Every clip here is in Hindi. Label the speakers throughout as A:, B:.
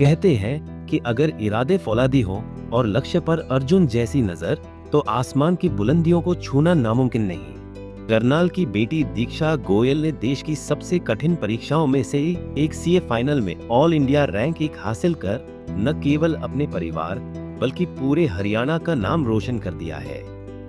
A: कहते हैं कि अगर इरादे फौलादी हो और लक्ष्य पर अर्जुन जैसी नजर, तो आसमान की बुलंदियों को छूना नामुमकिन नहीं। करनाल की बेटी दीक्षा गोयल ने देश की सबसे कठिन परीक्षाओं में से एक सीए फाइनल में ऑल इंडिया रैंक 1 हासिल कर न केवल अपने परिवार बल्कि पूरे हरियाणा का नाम रोशन कर दिया है।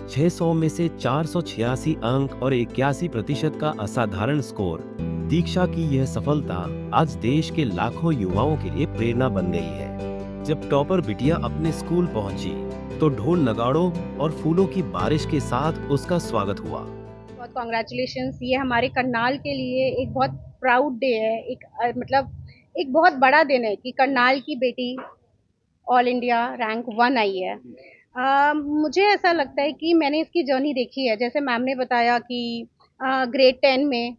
A: 600 में से 486 अंक और 81% का असाधारण स्कोर। दीक्षा की यह सफलता आज देश के लाखों युवाओं के लिए प्रेरणा बन गई है। जब टॉपर बिटिया अपने स्कूल पहुंची तो ढोल नगाड़ों और फूलों की बारिश के साथ उसका स्वागत हुआ।
B: बहुत कॉन्ग्रेचुलेशंस। ये हमारे करनाल के लिए एक बहुत प्राउड डे है, एक बहुत बड़ा दिन है कि करनाल की बेटी ऑल इंडिया रैंक 1 आई है। मुझे ऐसा लगता है कि मैंने इसकी जर्नी देखी है। जैसे मैम ने बताया कि ग्रेड 10 में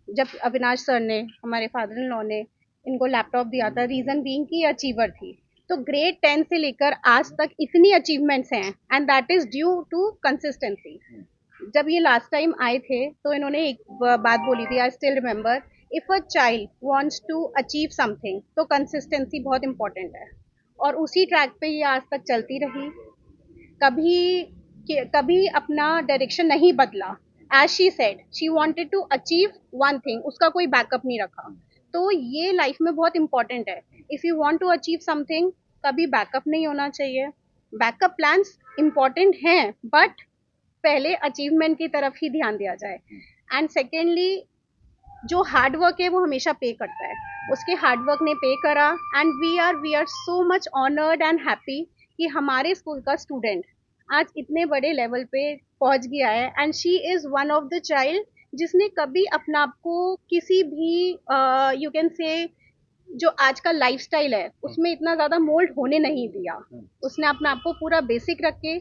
B: जब अविनाश सर ने, हमारे फादर इन लॉ ने इनको लैपटॉप दिया था, रीज़न बीइंग कि अचीवर थी। तो ग्रेड 10 से लेकर आज तक इतनी अचीवमेंट्स हैं and that is due to consistency. जब ये लास्ट टाइम आए थे तो इन्होंने एक बात बोली थी, I still remember, if a child wants to achieve something तो कंसिस्टेंसी बहुत इंपॉर्टेंट है। और उसी ट्रैक पे ये आज तक चलती रही, कभी अपना डायरेक्शन नहीं बदला। As she said she wanted to achieve one thing, उसका कोई बैकअप नहीं रखा। तो ये लाइफ में बहुत इंपॉर्टेंट है। If you want to achieve something, कभी बैकअप नहीं होना चाहिए। बैकअप प्लान्स इंपॉर्टेंट हैं बट पहले अचीवमेंट की तरफ ही ध्यान दिया जाए। एंड सेकेंडली, जो हार्ड वर्क है वो हमेशा पे करता है। उसके हार्ड वर्क ने पे करा and we are so much honoured and happy कि हमारे स्कूल का स्टूडेंट आज इतने बड़े लेवल पे पहुंच गया है। And she is one of the child जिसने कभी अपना आप को किसी भी यू कैन से जो आज का लाइफस्टाइल है उसमें इतना ज़्यादा मोल्ड होने नहीं दिया। उसने अपना आप को पूरा बेसिक रख के,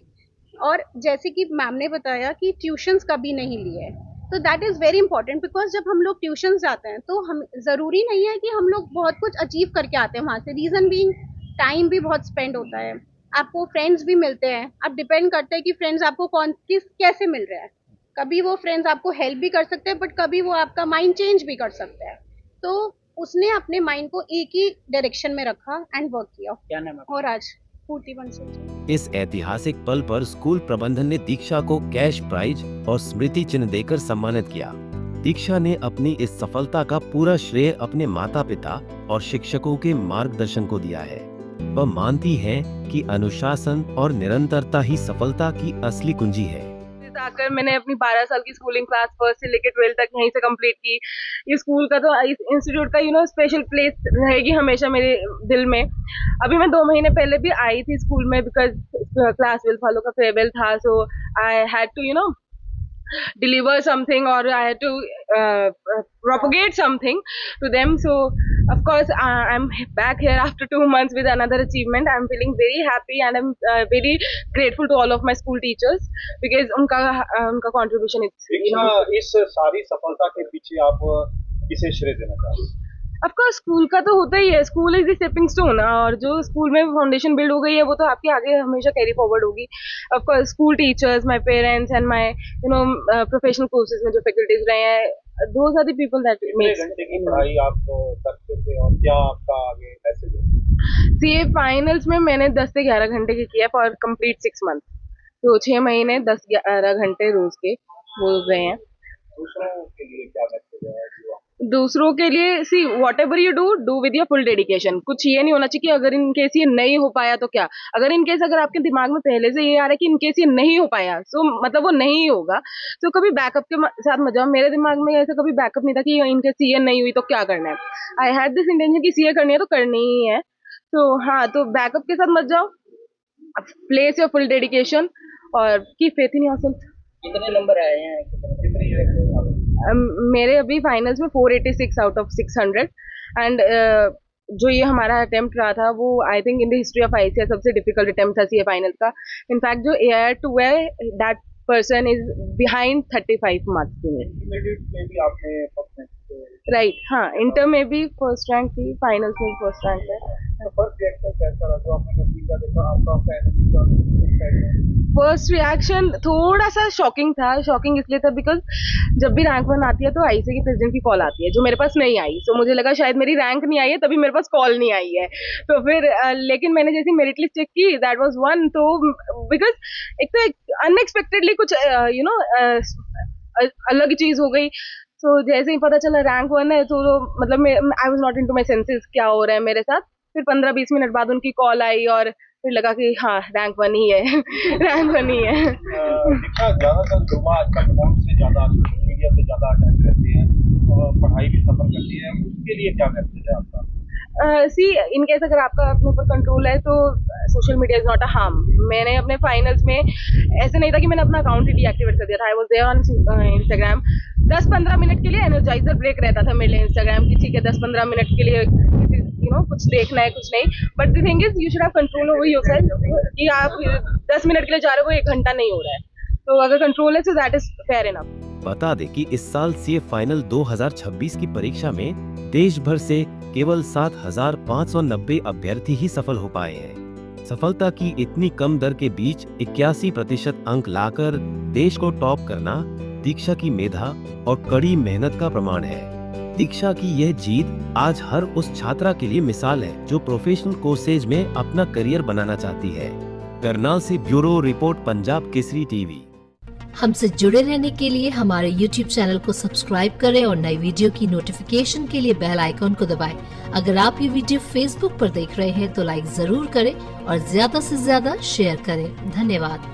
B: और जैसे कि मैम ने बताया कि ट्यूशन्स कभी नहीं लिए, तो that is very important. Because जब हम लोग ट्यूशन्स जाते हैं तो हम ज़रूरी नहीं है कि हम लोग बहुत कुछ अचीव करके आते हैं वहाँ से। रीज़न बीइंग टाइम भी बहुत स्पेंड होता है, आपको फ्रेंड्स भी मिलते हैं। अब डिपेंड करता है कि फ्रेंड्स आपको कैसे मिल रहे हैं। कभी वो फ्रेंड्स आपको हेल्प भी कर सकते हैं बट कभी वो आपका माइंड चेंज भी कर सकते हैं। तो उसने अपने माइंड को एक ही डायरेक्शन में रखा एंड वर्क किया।
C: क्या नाम है?
B: और आज पूर्ति बंसल।
A: इस ऐतिहासिक पल पर स्कूल प्रबंधन ने दीक्षा को कैश प्राइज और स्मृति चिन्ह देकर सम्मानित किया। दीक्षा ने अपनी इस सफलता का पूरा श्रेय अपने माता पिता और शिक्षकों के मार्गदर्शन को दिया है। वह मानती है कि अनुशासन और निरंतरता ही सफलता की असली कुंजी है।
D: आकर मैंने अपनी 12 साल की स्कूलिंग क्लास 1 से लेकर 12 तक यहीं से कंप्लीट की। ये स्कूल का तो इस इंस्टीट्यूट का स्पेशल प्लेस रहेगी हमेशा मेरे दिल में। अभी मैं 2 महीने पहले भी आई थी स्कूल में बिकॉज क्लास 12 वालों का फेयरवेल था। So I had to deliver something, or I had to propagate something to them. So of course I'm back here after 2 months with another achievement. I'm feeling very happy and I'm very grateful to all of my school teachers because उनका contribution is
C: इस सारी सफलता के पीछे आप किसे श्रेय देना चाहते हैं?
D: ऑफकोर्स स्कूल का तो होता ही है। School is the stepping stone, और जो स्कूल में फाउंडेशन बिल्ड हो गई है वो तो आपके आगे हमेशा कैरी फॉरवर्ड होगी। Of course school teachers, my parents and my professional courses में जो फैकल्टीज रहे हैं, those are the people that makes.
C: कितने घंटे की पढ़ाई आप करते थे और क्या आपका आगे मैसेज है?
D: सीए फाइनल्स में मैंने 10 से 11 घंटे की किया फॉर कंप्लीट 6 मंथ। तो 6 महीने 10-11 घंटे रोज के वो गए हैं।
C: दूसरों के लिए क्या मैसेज है?
D: दूसरों के लिए see what ever you do with your full dedication. कुछ ये नहीं होना चाहिए कि अगर इन केस ये नहीं हो पाया तो क्या। अगर इन केस अगर आपके दिमाग में पहले से ये आ रहा है कि इन केस ये नहीं हो पाया, सो मतलब वो नहीं होगा, तो कभी बैकअप के साथ मत जाओ। मेरे दिमाग में ऐसा कभी बैकअप नहीं था कि इन केस सीए नहीं हुई तो क्या करना है। आई हैड दिस इंटेंशन कि सीए करनी है तो करनी ही है। तो हाँ, तो बैकअप के साथ मत जाओ, प्लेस योर फुल डेडिकेशन और कीप फेथ इन योरसेल्फ।
C: कितने नंबर आए हैं?
D: मेरे अभी फाइनल्स में 486 आउट ऑफ 600 एंड जो ये हमारा अटेम्प्ट रहा था वो I think in the history of ICS सबसे डिफिकल्ट अटेम्प्ट था सीए फाइनल का। इनफैक्ट जो AIR 2 है that person is behind 35 marks to me. Right, हाँ, इंटर में भी फर्स्ट रैंक थी, फाइनल्स में फर्स्ट रैंक है।
C: फर्स्ट रिएक्शन कैसा रहा जो आपने नतीजा देखा आपका फैमिली का?
D: फर्स्ट रिएक्शन थोड़ा सा शॉकिंग था। शॉकिंग इसलिए था बिकॉज जब भी रैंक 1 आती है तो आईसी की प्रेसिडेंट की कॉल आती है, जो मेरे पास नहीं आई। सो मुझे लगा शायद मेरी रैंक नहीं आई है तभी मेरे पास कॉल नहीं आई है। तो फिर लेकिन मैंने जैसे मेरिट लिस्ट चेक की, दैट वाज 1। तो बिकॉज एक तो अनएक्सपेक्टेडली कुछ अलग चीज हो गई। तो जैसे ही पता चला रैंक 1 है तो मतलब I was not into my senses, क्या हो रहा है मेरे साथ। फिर 15-20 मिनट बाद उनकी कॉल आई और फिर लगा कि हाँ रैंक 1 ही है रैंक 1 ही है।
C: दीक्षा, ज्यादातर लोग आजकल फोन से ज्यादा, सोशल मीडिया से ज्यादा अटैच रहते हैं और पढ़ाई भी सफर करती है, उसके लिए क्या मैसेज है आपका?
D: सी इन केस अगर आपका अपने ऊपर कंट्रोल है तो social media is not a harm. मैंने अपने फाइनल्स में ऐसे नहीं था कि मैंने अपना अकाउंट ही डीएक्टिवेट कर दिया था। I was there on Instagram. 10-15 minute के लिए एनर्जाइजर ब्रेक रहता था मेरे लिए इंस्टाग्राम की, ठीक है 10-15 मिनट के लिए कुछ देखना है कुछ नहीं। But the thing is you should have control over yourself कि आप 10 मिनट के लिए जा रहे हो, 1 घंटा नहीं हो रहा है। तो अगर कंट्रोल है तो दैट इज फेयर इनफ।
A: बता दें कि इस साल सीए फाइनल 2026 की परीक्षा में देश भर से केवल 7,590 अभ्यर्थी ही सफल हो पाए हैं। सफलता की इतनी कम दर के बीच 81% अंक लाकर देश को टॉप करना दीक्षा की मेधा और कड़ी मेहनत का प्रमाण है। दीक्षा की यह जीत आज हर उस छात्रा के लिए मिसाल है जो प्रोफेशनल कोर्सेज में अपना करियर बनाना चाहती है। करनाल से bureau report, Punjab Kesari TV.
E: हमसे जुड़े रहने के लिए हमारे YouTube चैनल को सब्सक्राइब करें और नई वीडियो की नोटिफिकेशन के लिए बेल आइकॉन को दबाएं। अगर आप ये वीडियो Facebook पर देख रहे हैं तो लाइक जरूर करें और ज्यादा से ज्यादा शेयर करें। धन्यवाद।